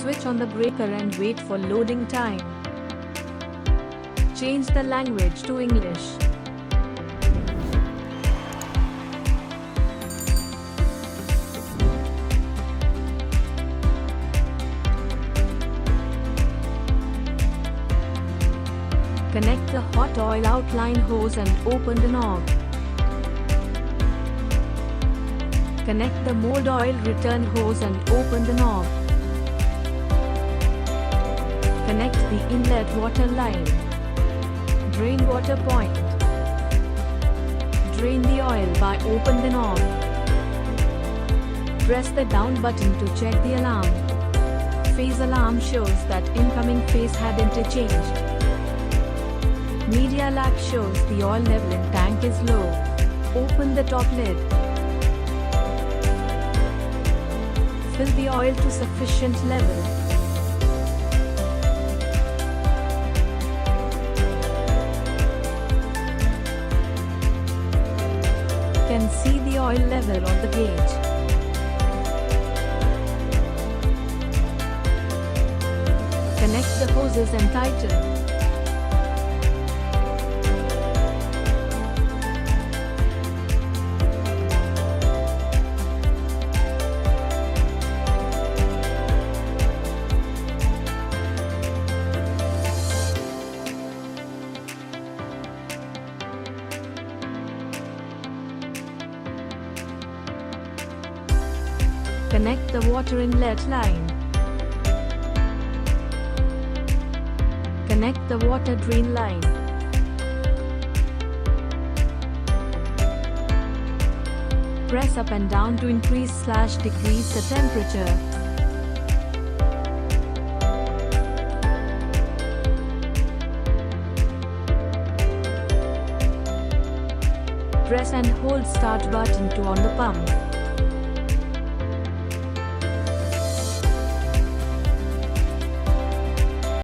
Switch on the breaker and wait for loading time. Change the language to English. Connect the hot oil outline hose and open the knob. Connect the mold oil return hose and open the knob. Connect the inlet water line. Drain water point. Drain the oil by open the knob. Press the down button to check the alarm. Phase alarm shows that incoming phase had interchanged. Media lag shows the oil level in tank is low. Open the top lid. Fill the oil to sufficient level. Can see the oil level on the gauge. Connect the hoses and tighten. Connect the water inlet line. Connect the water drain line. Press up and down to increase/decrease the temperature. Press and hold start button to on the pump.